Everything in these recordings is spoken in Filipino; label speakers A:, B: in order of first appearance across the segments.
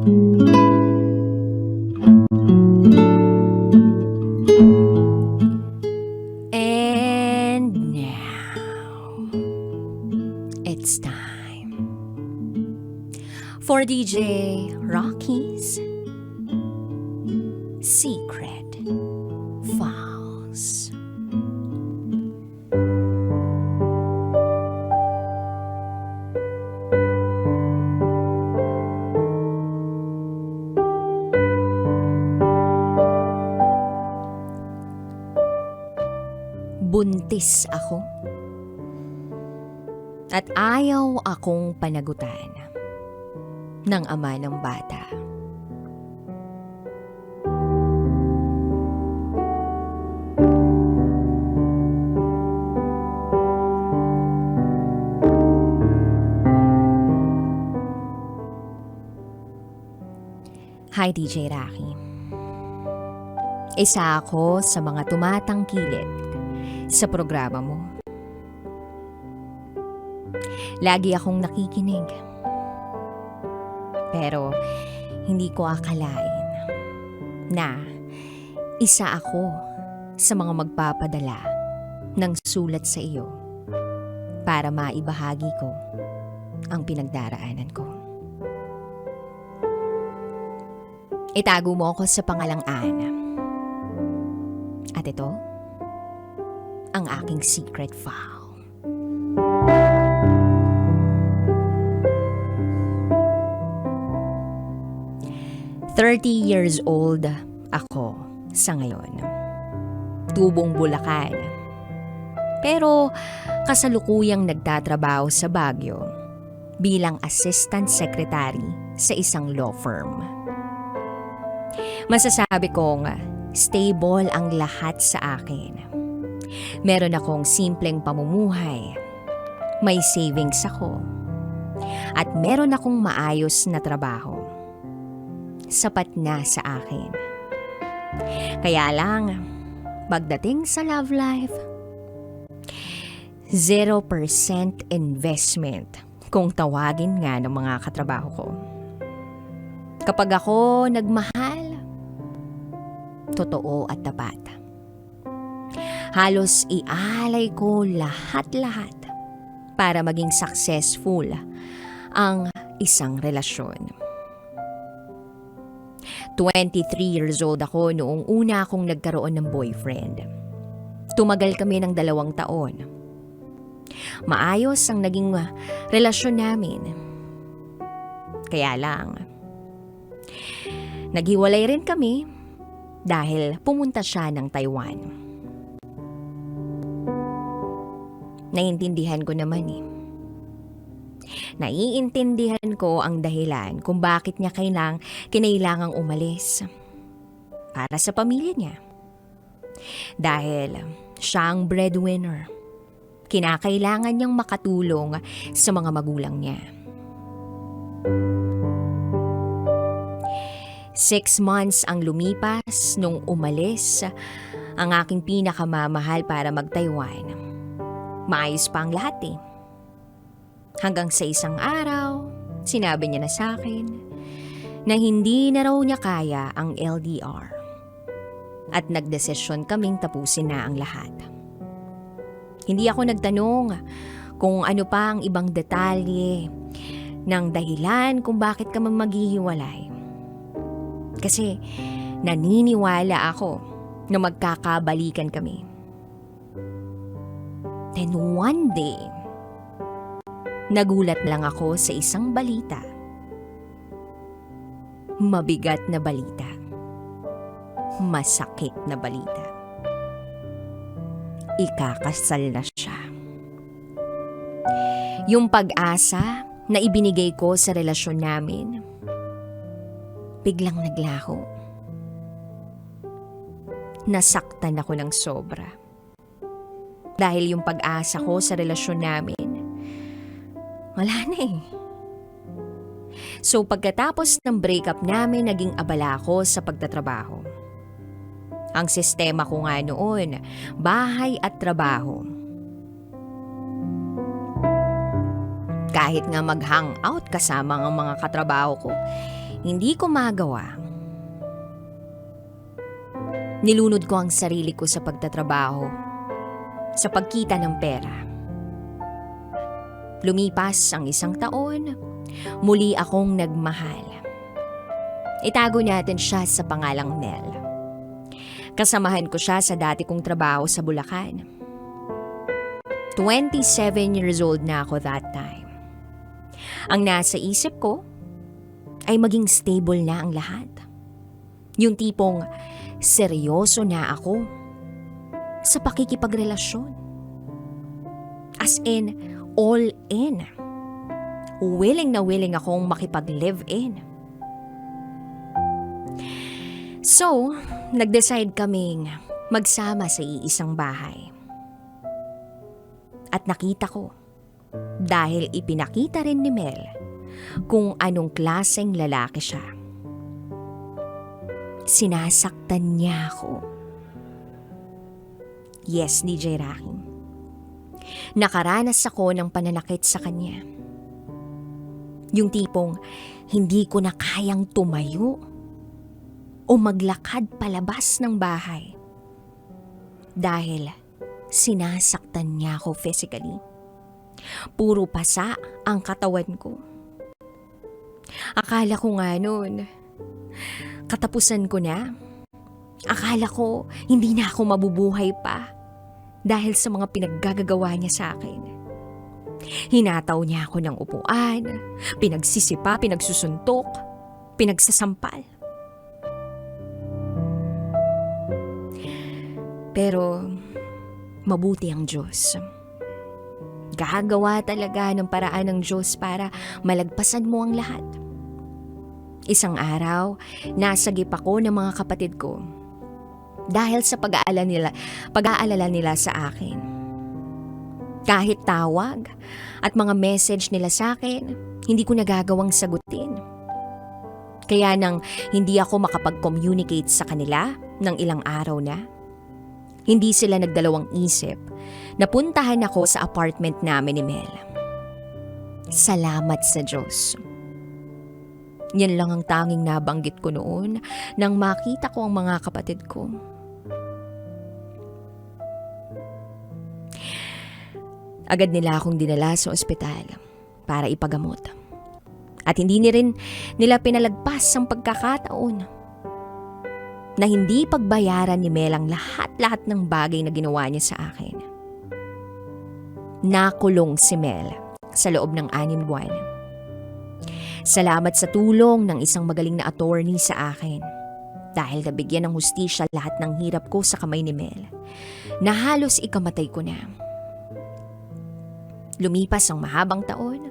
A: And now, it's time for DJ Rocky's Secret Files. Buntis ako at ayaw akong panagutan ng ama ng bata. Hi DJ Rocky. Isa ako sa mga tumatangkilik sa programa mo. Lagi akong nakikinig. Pero hindi ko akalain na isa ako sa mga magpapadala ng sulat sa iyo para maibahagi ko ang pinagdaraanan ko. Itago mo ako sa pangalang Ana. At ito, ang aking secret file. "30 years old ako sa ngayon. Tubong Bulacan. Pero kasalukuyang nagtatrabaho sa Baguio bilang assistant secretary sa isang law firm. Masasabi kong stable ang lahat sa akin. Meron akong simpleng pamumuhay. May savings ako. At meron akong maayos na trabaho. Sapat na sa akin. Kaya lang, pagdating sa love life, 0% investment kung tawagin nga ng mga katrabaho ko. Kapag ako nagmahal, totoo at tapat. Halos ialay ko lahat-lahat para maging successful ang isang relasyon. 23 years old ako noong una akong nagkaroon ng boyfriend. Tumagal kami ng 2 taon. Maayos ang naging relasyon namin. Kaya lang, naghiwalay rin kami dahil pumunta siya ng Taiwan. Naiintindihan ko naman eh. Naiintindihan ko ang dahilan kung bakit niya kinailangang umalis. Para sa pamilya niya. Dahil siya ang breadwinner. Kinakailangan niyang makatulong sa mga magulang niya. 6 months ang lumipas nung umalis ang aking pinakamamahal para mag-Taiwan. Maayos pa ang lahat eh. Hanggang sa isang araw, sinabi niya na sa akin na hindi na raw niya kaya ang LDR. At nagdesisyon kaming tapusin na ang lahat. Hindi ako nagtanong kung ano pa ang ibang detalye ng dahilan kung bakit kami maghihiwalay. Kasi naniniwala ako na magkakabalikan kami. Then one day, nagulat lang ako sa isang balita. Mabigat na balita. Masakit na balita. Ikakasal na siya. Yung pag-asa na ibinigay ko sa relasyon namin, biglang naglaho. Nasaktan ako ng sobra. Dahil yung pag-asa ko sa relasyon namin, wala na eh. So pagkatapos ng breakup namin, naging abala ako sa pagtatrabaho. Ang sistema ko nga noon, bahay at trabaho. Kahit nga mag-hangout kasama ang mga katrabaho ko, hindi ko magawa. Nilunod ko ang sarili ko sa pagtatrabaho, sa pagkita ng pera. Lumipas ang 1 taon, muli akong nagmahal. Itago natin siya sa pangalang Mel. Kasamahan ko siya sa dati kong trabaho sa Bulacan. 27 years old na ako that time. Ang nasa isip ko ay maging stable na ang lahat. Yung tipong seryoso na ako sa pakikipagrelasyon. As in, all in. Willing na willing akong makipag-live-in. So, nag-decide kaming magsama sa iisang bahay. At nakita ko, dahil ipinakita rin ni Mel kung anong klaseng lalaki siya. Sinasaktan niya ako. Yes, DJ Rahim. Nakaranas ako ng pananakit sa kanya. Yung tipong hindi ko na kayang tumayo o maglakad palabas ng bahay dahil sinasaktan niya ako physically. Puro pasa ang katawan ko. Akala ko nga noon, katapusan ko na. Akala ko hindi na ako mabubuhay pa dahil sa mga pinaggagawa niya sa akin. Hinataw niya ako ng upuan, pinagsisipa, pinagsusuntok, pinagsasampal. Pero mabuti ang Diyos. Gagawa talaga ng paraan ng Diyos para malagpasan mo ang lahat. Isang araw, nasagip ako ng mga kapatid ko dahil sa pag-aalala nila sa akin. Kahit tawag at mga message nila sa akin, hindi ko nagagawang sagutin. Kaya nang hindi ako makapag-communicate sa kanila ng ilang araw na, hindi sila nagdalawang isip na puntahan ako sa apartment namin ni Mel. Salamat sa Diyos. Yan lang ang tanging nabanggit ko noon nang makita ko ang mga kapatid ko. Agad nila akong dinala sa ospital para ipagamot. At hindi rin nila pinalagpas ang pagkakataon na hindi pagbayaran ni Mel ang lahat-lahat ng bagay na ginawa niya sa akin. Nakulong si Mel sa loob ng 6 buwan. Salamat sa tulong ng isang magaling na attorney sa akin dahil nabigyan ng hustisya lahat ng hirap ko sa kamay ni Mel na halos ikamatay ko na. Lumipas ang mahabang taon.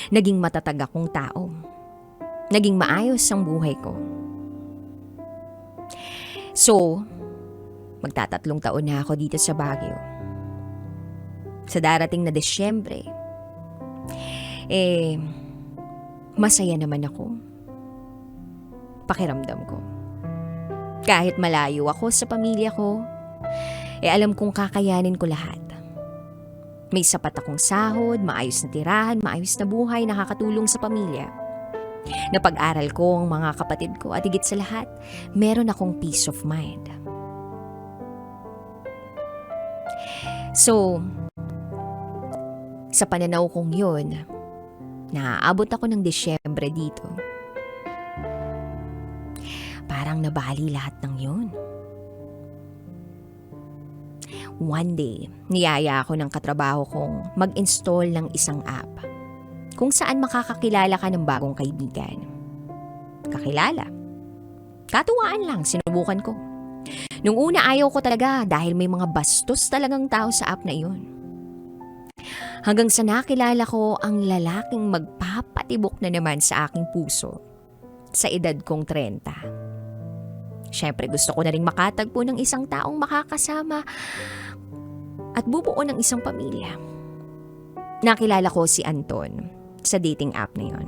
A: Naging matatag akong tao. Naging maayos ang buhay ko. So, magta-3 taon na ako dito sa Baguio. Sa darating na Disyembre, masaya naman ako. Pakiramdam ko. Kahit malayo ako sa pamilya ko, alam kong kakayanin ko lahat. May sapat akong sahod, maayos na tirahan, maayos na buhay, nakakatulong sa pamilya. Napag-aral ko ang mga kapatid ko at higit sa lahat, meron akong peace of mind. So, sa pananaw kong yun, naaabot ako ng Disyembre dito. Parang nabali lahat ng yun. One day, niyaya ako ng katrabaho kong mag-install ng isang app kung saan makakakilala ka ng bagong kaibigan. Kakilala. Katuwaan lang, sinubukan ko. Nung una ayaw ko talaga dahil may mga bastos talagang tao sa app na iyon. Hanggang sa nakilala ko ang lalaking magpapatibok na naman sa aking puso sa edad kong 30. Siyempre gusto ko na rin makatagpo ng isang taong makakasama at bubuo ng isang pamilya. Nakilala ko si Anton sa dating app na yon.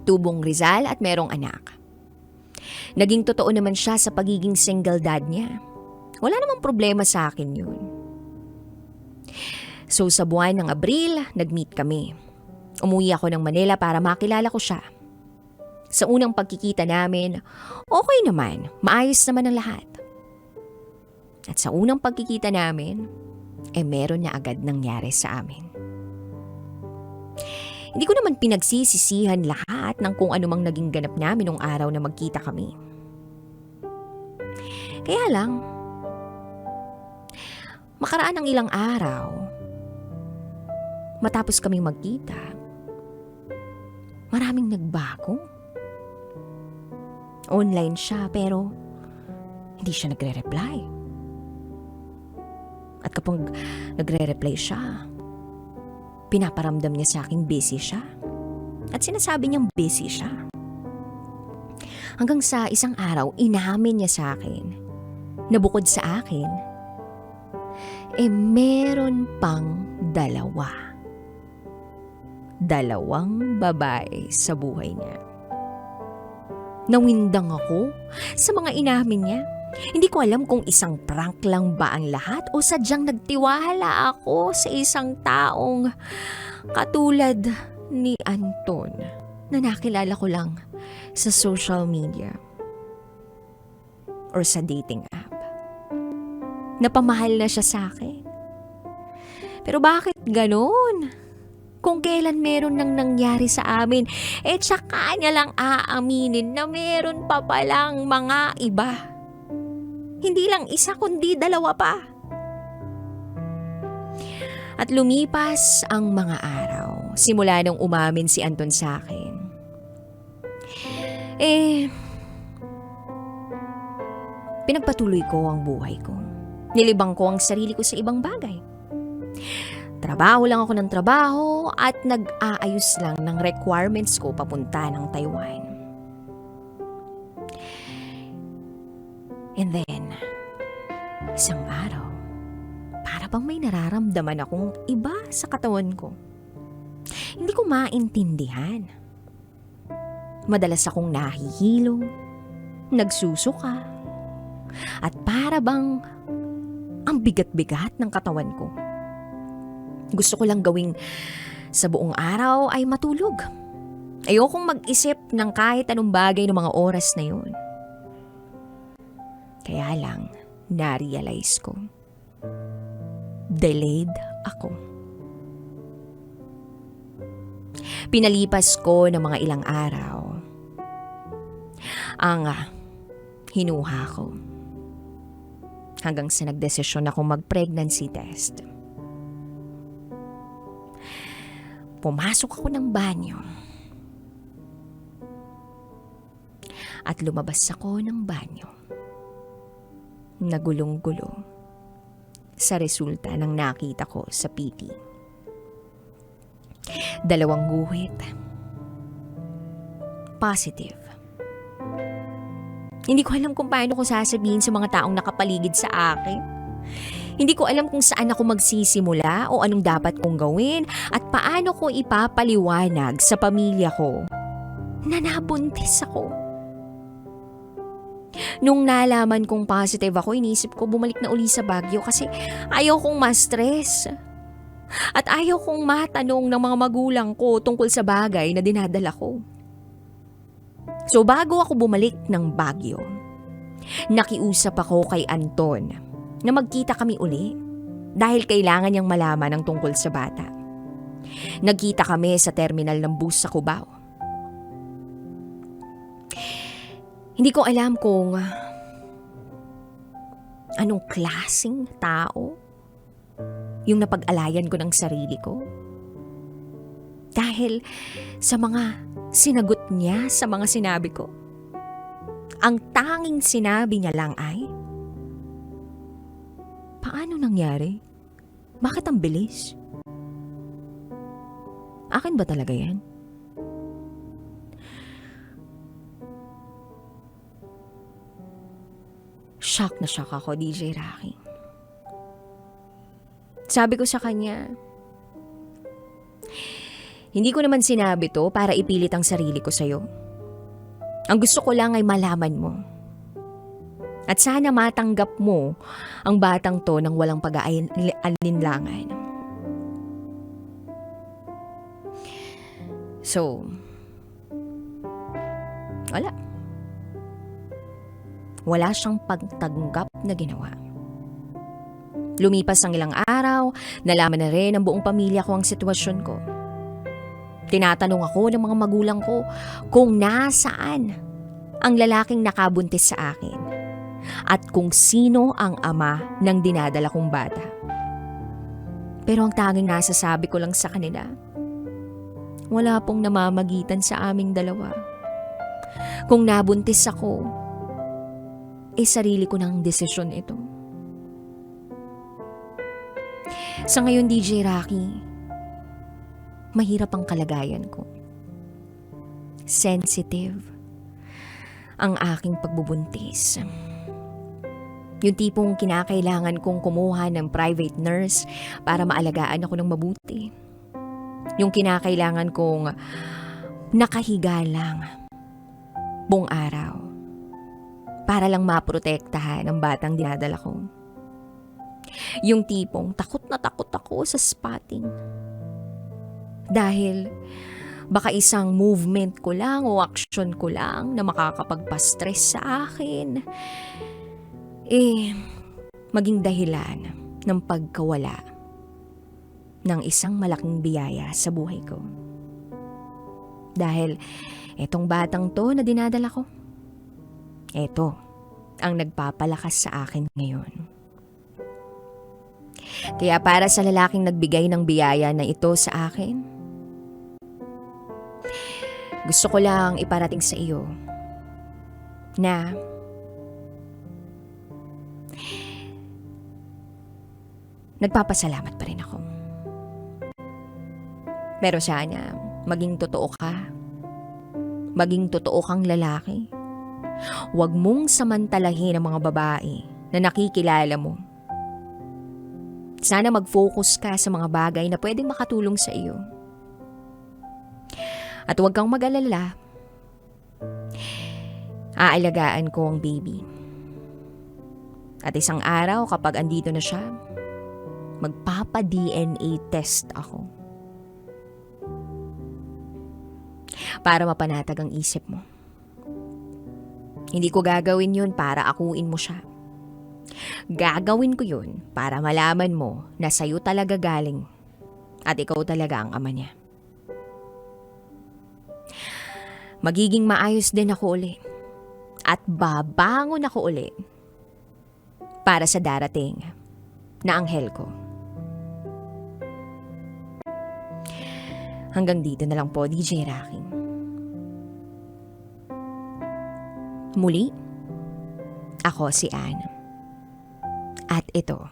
A: Tubong Rizal at merong anak. Naging totoo naman siya sa pagiging single dad niya. Wala namang problema sa akin yun. So sa buwan ng Abril, nag-meet kami. Umuwi ako ng Manila para makilala ko siya. Sa unang pagkikita namin, okay naman, maayos naman ang lahat. At sa unang pagkikita namin, meron na agad nangyari sa amin. Hindi ko naman pinagsisisihan lahat ng kung ano mang naging ganap namin nung araw na magkita kami. Kaya lang, makaraan ng ilang araw, matapos kaming magkita, maraming nagbago. Online siya pero hindi siya nagre-reply. At kapag nagre-reply siya, pinaparamdam niya sa akin busy siya. At sinasabi niyang busy siya. Hanggang sa isang araw, inamin niya sa akin na bukod sa akin, meron pang dalawa. Dalawang babae sa buhay niya. Nawindang ako sa mga inamin niya. Hindi ko alam kung isang prank lang ba ang lahat o sadyang nagtiwala ako sa isang taong katulad ni Anton na nakilala ko lang sa social media or sa dating app. Napamahal na siya sa akin. Pero bakit ganon? Kung kailan meron nang nangyari sa amin, tsaka niya lang aaminin na meron pa palang mga iba. Hindi lang isa kundi dalawa pa. At lumipas ang mga araw, simula nung umamin si Anton sa akin. Pinagpatuloy ko ang buhay ko. Nilibang ko ang sarili ko sa ibang bagay. Trabaho lang ako ng trabaho at nag-aayos lang ng requirements ko papunta ng Taiwan. And then, isang araw, para bang may nararamdaman akong iba sa katawan ko. Hindi ko maintindihan. Madalas akong nahihilo, nagsusuka, at para bang ang bigat-bigat ng katawan ko. Gusto ko lang gawing sa buong araw ay matulog. Ayokong mag-isip ng kahit anong bagay ng mga oras na yun. Kaya lang, na-realize ko. Delayed ako. Pinalipas ko ng mga ilang araw ang hinuha ko. Hanggang sa nagdesisyon ako mag-pregnancy test. Pumasok ako ng banyo. At lumabas ako ng banyo. Nagulong-gulo sa resulta ng nakita ko sa PT. 2 guhit. Positive. Hindi ko alam kung paano ko sasabihin sa mga taong nakapaligid sa akin. Hindi ko alam kung saan ako magsisimula o anong dapat kong gawin at paano ko ipapaliwanag sa pamilya ko na nabuntis ako. Nung nalaman kong positive ako, inisip ko bumalik na uli sa Baguio kasi ayaw kong ma-stress. At ayaw kong matanong ng mga magulang ko tungkol sa bagay na dinadala ko. So bago ako bumalik ng Baguio, nakiusap ako kay Anton na magkita kami uli dahil kailangan niyang malaman ang tungkol sa bata. Nagkita kami sa terminal ng bus sa Cubao. Hindi ko alam kung anong klaseng tao yung napag-alayan ko ng sarili ko. Dahil sa mga sinagot niya sa mga sinabi ko. Ang tanging sinabi niya lang ay, paano nangyari? Bakit ang bilis? Akin ba talaga yan? Shock na shock ako, DJ Rocky. Sabi ko sa kanya, hindi ko naman sinabi to para ipilit ang sarili ko sa'yo. Ang gusto ko lang ay malaman mo. At sana matanggap mo ang batang to ng walang pag-aalinlangan. So, Wala. Wala siyang pagtanggap na ginawa. Lumipas ang ilang araw, nalaman na rin ng buong pamilya ko ang sitwasyon ko. Tinatanong ako ng mga magulang ko kung nasaan ang lalaking nakabuntis sa akin at kung sino ang ama ng dinadala kong bata. Pero ang tanging nasasabi ko lang sa kanila, wala pong namamagitan sa aming dalawa. Kung nabuntis ako, sarili ko ng desisyon ito. Sa ngayon, DJ Rocky, mahirap ang kalagayan ko. Sensitive ang aking pagbubuntis. Yung tipong kinakailangan kong kumuha ng private nurse para maalagaan ako ng mabuti. Yung kinakailangan kong nakahiga lang buong araw para lang maprotektahan ang batang dinadala ko. Yung tipong takot na takot ako sa spotting. Dahil baka isang movement ko lang o action ko lang na makakapagpa-stress sa akin, maging dahilan ng pagkawala ng isang malaking biyaya sa buhay ko. Dahil etong batang to na dinadala ko, eto ang nagpapalakas sa akin ngayon. Kaya para sa lalaking nagbigay ng biyaya na ito sa akin, gusto ko lang iparating sa iyo na nagpapasalamat pa rin ako. Pero sana maging totoo ka. Maging totoo kang lalaki. Huwag mong samantalahin ang mga babae na nakikilala mo. Sana mag-focus ka sa mga bagay na pwedeng makatulong sa iyo. At huwag kang mag-alala. Aalagaan ko ang baby. At isang araw kapag andito na siya, magpapa-DNA test ako. Para mapanatag ang isip mo. Hindi ko gagawin yun para akuin mo siya. Gagawin ko yun para malaman mo na sa'yo talaga galing at ikaw talaga ang ama niya. Magiging maayos din ako uli at babangon ako uli para sa darating na anghel ko. Hanggang dito na lang po, DJ Rocky. Muli, ako si Anne. At ito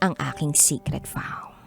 A: ang aking secret vow.